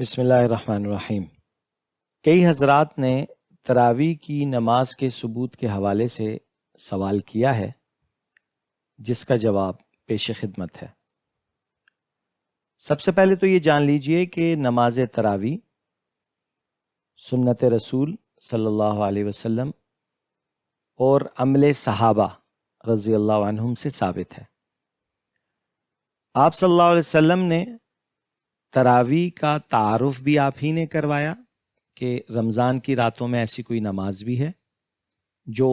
بسم اللہ الرحمن الرحیم۔ کئی حضرات نے تراویح کی نماز کے ثبوت کے حوالے سے سوال کیا ہے، جس کا جواب پیش خدمت ہے۔ سب سے پہلے تو یہ جان لیجئے کہ نماز تراویح سنت رسول صلی اللہ علیہ وسلم اور عمل صحابہ رضی اللہ عنہم سے ثابت ہے۔ آپ صلی اللہ علیہ وسلم نے تراویح کا تعارف بھی آپ ہی نے کروایا کہ رمضان کی راتوں میں ایسی کوئی نماز بھی ہے جو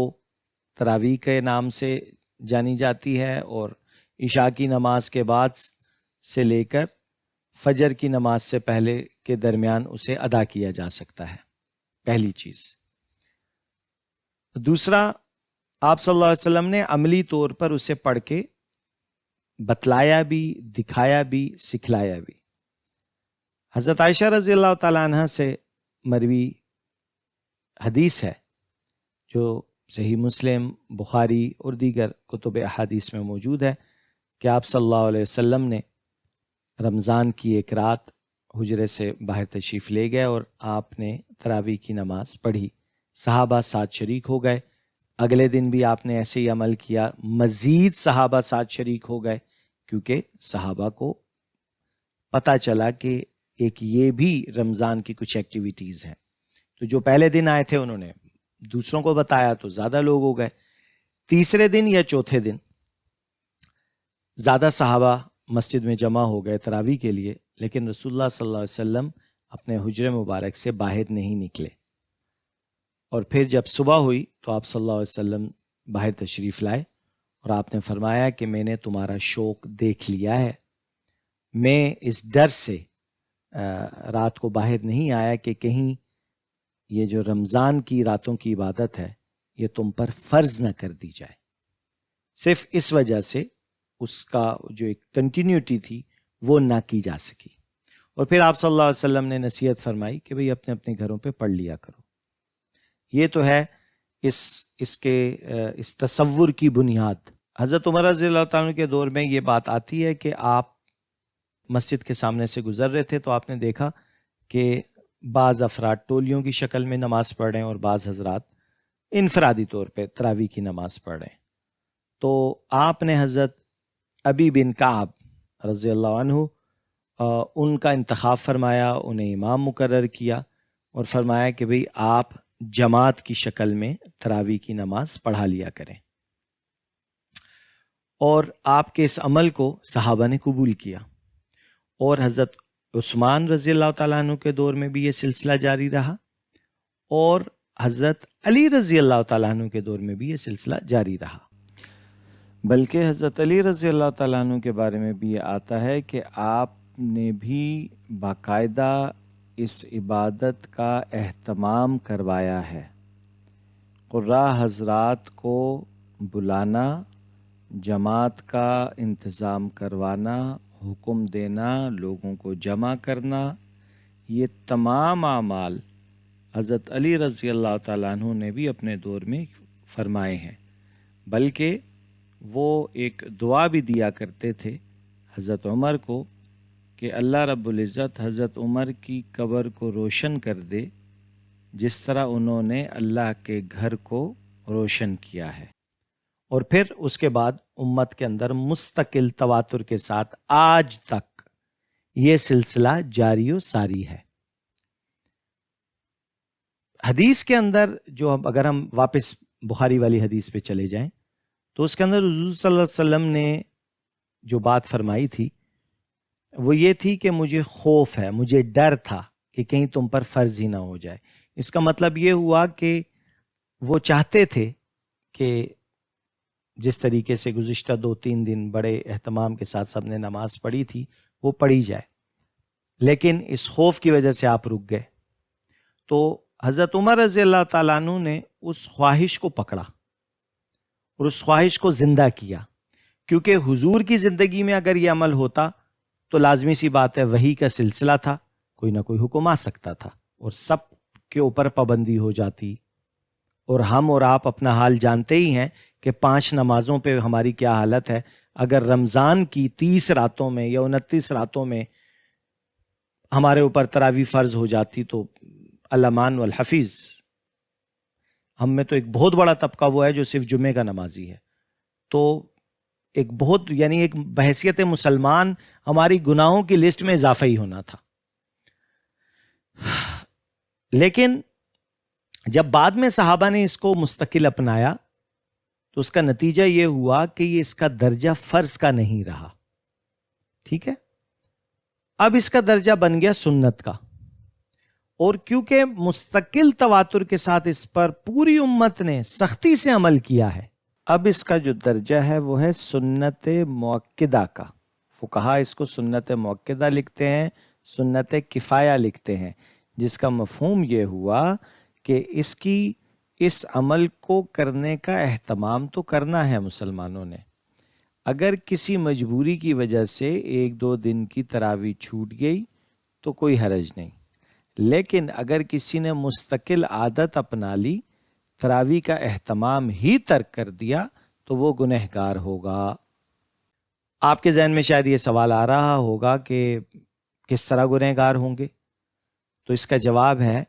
تراویح کے نام سے جانی جاتی ہے، اور عشاء کی نماز کے بعد سے لے کر فجر کی نماز سے پہلے کے درمیان اسے ادا کیا جا سکتا ہے، پہلی چیز۔ دوسرا، آپ صلی اللہ علیہ وسلم نے عملی طور پر اسے پڑھ کے بتلایا بھی، دکھایا بھی، سکھلایا بھی۔ حضرت عائشہ رضی اللہ تعالیٰ عنہ سے مروی حدیث ہے جو صحیح مسلم، بخاری اور دیگر کتب احادیث میں موجود ہے کہ آپ صلی اللہ علیہ وسلم نے رمضان کی ایک رات حجرے سے باہر تشریف لے گئے اور آپ نے تراویح کی نماز پڑھی، صحابہ ساتھ شریک ہو گئے۔ اگلے دن بھی آپ نے ایسے ہی عمل کیا، مزید صحابہ ساتھ شریک ہو گئے، کیونکہ صحابہ کو پتہ چلا کہ ایک یہ بھی رمضان کی کچھ ایکٹیویٹیز ہیں۔ تو جو پہلے دن آئے تھے انہوں نے دوسروں کو بتایا تو زیادہ لوگ ہو گئے۔ تیسرے دن یا چوتھے دن زیادہ صحابہ مسجد میں جمع ہو گئے تراویح کے لیے، لیکن رسول اللہ صلی اللہ علیہ وسلم اپنے حجرے مبارک سے باہر نہیں نکلے، اور پھر جب صبح ہوئی تو آپ صلی اللہ علیہ وسلم باہر تشریف لائے اور آپ نے فرمایا کہ میں نے تمہارا شوق دیکھ لیا ہے، میں اس ڈر سے رات کو باہر نہیں آیا کہ کہیں یہ جو رمضان کی راتوں کی عبادت ہے یہ تم پر فرض نہ کر دی جائے۔ صرف اس وجہ سے اس کا جو ایک کنٹینیوٹی تھی وہ نہ کی جا سکی، اور پھر آپ صلی اللہ علیہ وسلم نے نصیحت فرمائی کہ بھئی اپنے اپنے گھروں پہ پڑھ لیا کرو۔ یہ تو ہے اس تصور کی بنیاد۔ حضرت عمر رضی اللہ تعالیٰ کے دور میں یہ بات آتی ہے کہ آپ مسجد کے سامنے سے گزر رہے تھے تو آپ نے دیکھا کہ بعض افراد ٹولیوں کی شکل میں نماز پڑھ رہے ہیں اور بعض حضرات انفرادی طور پہ تراویح کی نماز پڑھ رہے ہیں۔ تو آپ نے حضرت ابی بن کعب رضی اللہ عنہ ان کا انتخاب فرمایا، انہیں امام مقرر کیا اور فرمایا کہ بھئی آپ جماعت کی شکل میں تراویح کی نماز پڑھا لیا کریں، اور آپ کے اس عمل کو صحابہ نے قبول کیا، اور حضرت عثمان رضی اللہ تعالیٰ عنہ کے دور میں بھی یہ سلسلہ جاری رہا، اور حضرت علی رضی اللہ تعالیٰ عنہ کے دور میں بھی یہ سلسلہ جاری رہا۔ بلکہ حضرت علی رضی اللہ تعالیٰ عنہ کے بارے میں بھی یہ آتا ہے کہ آپ نے بھی باقاعدہ اس عبادت کا اہتمام کروایا ہے، قراء حضرات کو بلانا، جماعت کا انتظام کروانا، حکم دینا، لوگوں کو جمع کرنا، یہ تمام اعمال حضرت علی رضی اللہ تعالیٰ عنہ نے بھی اپنے دور میں فرمائے ہیں۔ بلکہ وہ ایک دعا بھی دیا کرتے تھے حضرت عمر کو کہ اللہ رب العزت حضرت عمر کی قبر کو روشن کر دے جس طرح انہوں نے اللہ کے گھر کو روشن کیا ہے۔ اور پھر اس کے بعد امت کے اندر مستقل تواتر کے ساتھ آج تک یہ سلسلہ جاری و ساری ہے۔ حدیث کے اندر جو اگر ہم واپس بخاری والی حدیث پہ چلے جائیں تو اس کے اندر حضور صلی اللہ علیہ وسلم نے جو بات فرمائی تھی وہ یہ تھی کہ مجھے خوف ہے، مجھے ڈر تھا کہ کہیں تم پر فرض ہی نہ ہو جائے۔ اس کا مطلب یہ ہوا کہ وہ چاہتے تھے کہ جس طریقے سے گزشتہ 2-3 دن بڑے اہتمام کے ساتھ سب نے نماز پڑھی تھی وہ پڑھی جائے، لیکن اس خوف کی وجہ سے آپ رک گئے۔ تو حضرت عمر رضی اللہ تعالیٰ عنہ نے اس خواہش کو پکڑا اور اس خواہش کو زندہ کیا، کیونکہ حضور کی زندگی میں اگر یہ عمل ہوتا تو لازمی سی بات ہے وحی کا سلسلہ تھا، کوئی نہ کوئی حکم آ سکتا تھا اور سب کے اوپر پابندی ہو جاتی، اور ہم اور آپ اپنا حال جانتے ہی ہیں کہ 5 نمازوں پہ ہماری کیا حالت ہے۔ اگر رمضان کی 30 راتوں میں یا 29 راتوں میں ہمارے اوپر تراویح فرض ہو جاتی تو الامان والحفیظ، ہم میں تو ایک بہت بڑا طبقہ وہ ہے جو صرف جمعے کا نمازی ہے، تو ایک بہت یعنی ایک بحیثیت مسلمان ہماری گناہوں کی لسٹ میں اضافہ ہی ہونا تھا۔ لیکن جب بعد میں صحابہ نے اس کو مستقل اپنایا تو اس کا نتیجہ یہ ہوا کہ یہ اس کا درجہ فرض کا نہیں رہا، ٹھیک ہے، اب اس کا درجہ بن گیا سنت کا، اور کیونکہ مستقل تواتر کے ساتھ اس پر پوری امت نے سختی سے عمل کیا ہے، اب اس کا جو درجہ ہے وہ ہے سنت مؤکدہ کا۔ فقہا اس کو سنت مؤکدہ لکھتے ہیں، سنت کفایہ لکھتے ہیں، جس کا مفہوم یہ ہوا کہ اس عمل کو کرنے کا اہتمام تو کرنا ہے مسلمانوں نے، اگر کسی مجبوری کی وجہ سے 1-2 دن کی تراویح چھوٹ گئی تو کوئی حرج نہیں، لیکن اگر کسی نے مستقل عادت اپنا لی، تراویح کا اہتمام ہی ترک کر دیا، تو وہ گنہگار ہوگا۔ آپ کے ذہن میں شاید یہ سوال آ رہا ہوگا کہ کس طرح گنہگار ہوں گے؟ تو اس کا جواب ہے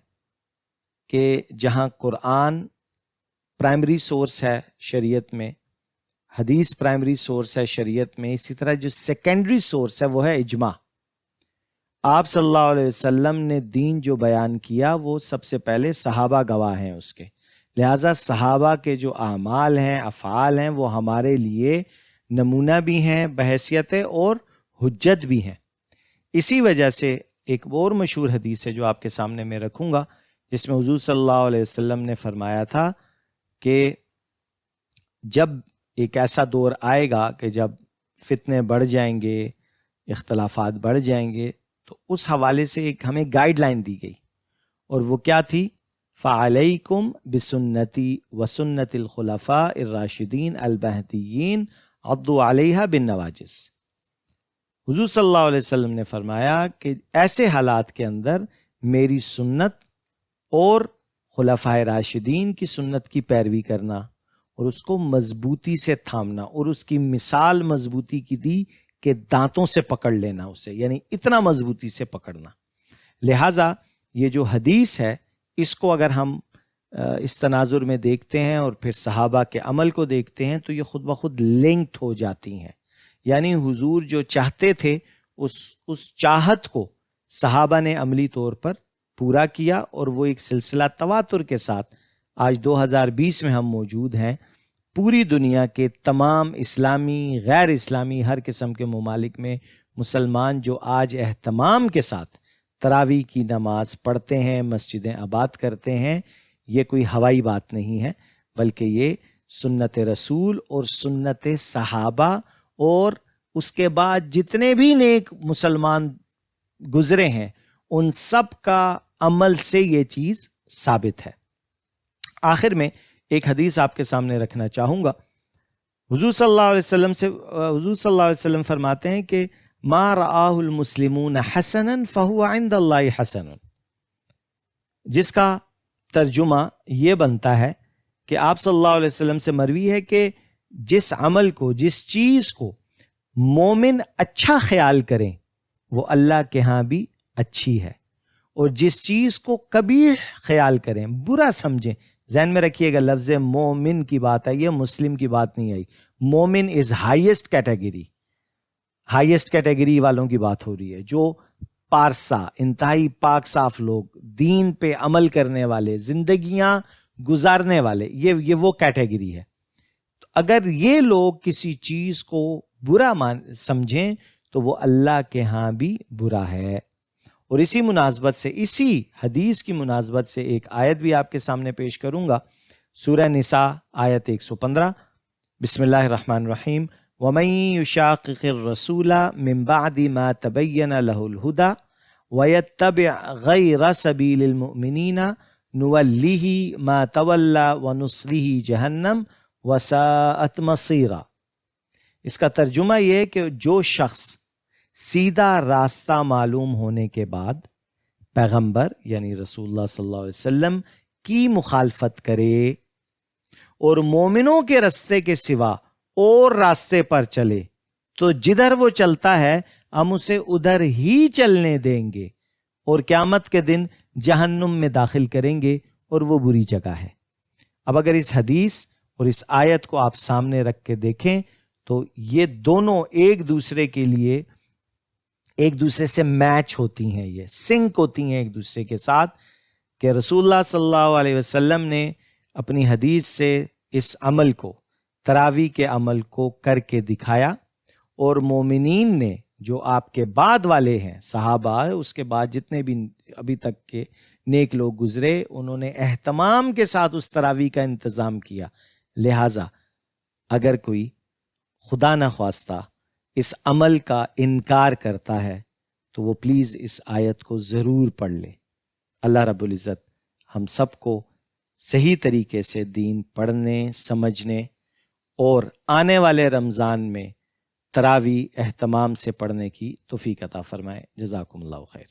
کہ جہاں قرآن پرائمری سورس ہے شریعت میں، حدیث پرائمری سورس ہے شریعت میں، اسی طرح جو سیکنڈری سورس ہے وہ ہے اجماع۔ آپ صلی اللہ علیہ وسلم نے دین جو بیان کیا وہ سب سے پہلے صحابہ گواہ ہیں اس کے، لہٰذا صحابہ کے جو اعمال ہیں، افعال ہیں، وہ ہمارے لیے نمونہ بھی ہیں بحیثیت اور حجت بھی ہیں۔ اسی وجہ سے ایک اور مشہور حدیث ہے جو آپ کے سامنے میں رکھوں گا، جس میں حضور صلی اللہ علیہ وسلم نے فرمایا تھا کہ جب ایک ایسا دور آئے گا کہ جب فتنے بڑھ جائیں گے، اختلافات بڑھ جائیں گے، تو اس حوالے سے ایک ہمیں گائیڈ لائن دی گئی، اور وہ کیا تھی؟ فَعَلَيْكُمْ بِسُنَّتِي وَسُنَّتِ الْخُلَفَاءِ الرَّاشِدِينَ الْمَهْدِيِّينَ عَضُّوا عَلَيْهَا بِالنَّوَاجِذ۔ حضور صلی اللہ علیہ وسلم نے فرمایا کہ ایسے حالات کے اندر میری سنت اور خلفائے راشدین کی سنت کی پیروی کرنا اور اس کو مضبوطی سے تھامنا، اور اس کی مثال مضبوطی کی دی کہ دانتوں سے پکڑ لینا اسے، یعنی اتنا مضبوطی سے پکڑنا۔ لہٰذا یہ جو حدیث ہے اس کو اگر ہم اس تناظر میں دیکھتے ہیں اور پھر صحابہ کے عمل کو دیکھتے ہیں تو یہ خود بخود لنکڈ ہو جاتی ہیں، یعنی حضور جو چاہتے تھے اس چاہت کو صحابہ نے عملی طور پر پورا کیا، اور وہ ایک سلسلہ تواتر کے ساتھ آج 2020 میں ہم موجود ہیں۔ پوری دنیا کے تمام اسلامی، غیر اسلامی، ہر قسم کے ممالک میں مسلمان جو آج اہتمام کے ساتھ تراویح کی نماز پڑھتے ہیں، مسجدیں آباد کرتے ہیں، یہ کوئی ہوائی بات نہیں ہے، بلکہ یہ سنت رسول اور سنت صحابہ اور اس کے بعد جتنے بھی نیک مسلمان گزرے ہیں ان سب کا عمل سے یہ چیز ثابت ہے۔ آخر میں ایک حدیث آپ کے سامنے رکھنا چاہوں گا۔ حضور صلی اللہ علیہ وسلم فرماتے ہیں کہ ما رآہ المسلمون حسنا فہو عند اللہ حسن، جس کا ترجمہ یہ بنتا ہے کہ آپ صلی اللہ علیہ وسلم سے مروی ہے کہ جس عمل کو، جس چیز کو مومن اچھا خیال کریں وہ اللہ کے ہاں بھی اچھی ہے، اور جس چیز کو قبیح خیال کریں، برا سمجھیں، ذہن میں رکھیے گا لفظ مومن کی بات آئی ہے، مسلم کی بات نہیں آئی۔ مومن از ہائیسٹ کیٹیگری، ہائیسٹ کیٹیگری والوں کی بات ہو رہی ہے، جو پارسا، انتہائی پاک صاف لوگ، دین پہ عمل کرنے والے، زندگیاں گزارنے والے، یہ وہ کیٹیگری ہے۔ تو اگر یہ لوگ کسی چیز کو برا سمجھیں تو وہ اللہ کے ہاں بھی برا ہے۔ اور اسی مناسبت سے، اسی حدیث کی مناسبت سے ایک آیت بھی آپ کے سامنے پیش کروں گا، سورہ نساء آیت 115، بسم اللہ الرحمن الرحیم، وَمَن يُشَاقِقِ الرَّسُولَ مِن بَعْدِ مَا تَبَيَّنَ لَهُ الْهُدَى وَيَتَّبِعْ غَيْرَ سَبِيلِ الْمُؤْمِنِينَ نُوَلِّهِ مَا تَوَلَّى وَنُصْلِهِ جَهَنَّمَ وَسَاءَتْ مَصِيرًا۔ اس کا ترجمہ یہ ہے کہ جو شخص سیدھا راستہ معلوم ہونے کے بعد پیغمبر یعنی رسول اللہ صلی اللہ علیہ وسلم کی مخالفت کرے اور مومنوں کے راستے کے سوا اور راستے پر چلے، تو جدھر وہ چلتا ہے ہم اسے ادھر ہی چلنے دیں گے، اور قیامت کے دن جہنم میں داخل کریں گے اور وہ بری جگہ ہے۔ اب اگر اس حدیث اور اس آیت کو آپ سامنے رکھ کے دیکھیں تو یہ دونوں ایک دوسرے کے لیے ایک دوسرے سے میچ ہوتی ہیں، یہ سنک ہوتی ہیں ایک دوسرے کے ساتھ، کہ رسول اللہ صلی اللہ علیہ وسلم نے اپنی حدیث سے اس عمل کو، تراویح کے عمل کو کر کے دکھایا، اور مومنین نے جو آپ کے بعد والے ہیں، صحابہ، اس کے بعد جتنے بھی ابھی تک کے نیک لوگ گزرے، انہوں نے اہتمام کے ساتھ اس تراویح کا انتظام کیا۔ لہٰذا اگر کوئی خدا نخواستہ اس عمل کا انکار کرتا ہے تو وہ پلیز اس آیت کو ضرور پڑھ لے۔ اللہ رب العزت ہم سب کو صحیح طریقے سے دین پڑھنے، سمجھنے اور آنے والے رمضان میں تراویح اہتمام سے پڑھنے کی توفیق عطا فرمائے۔ جزاکم اللہ خیر۔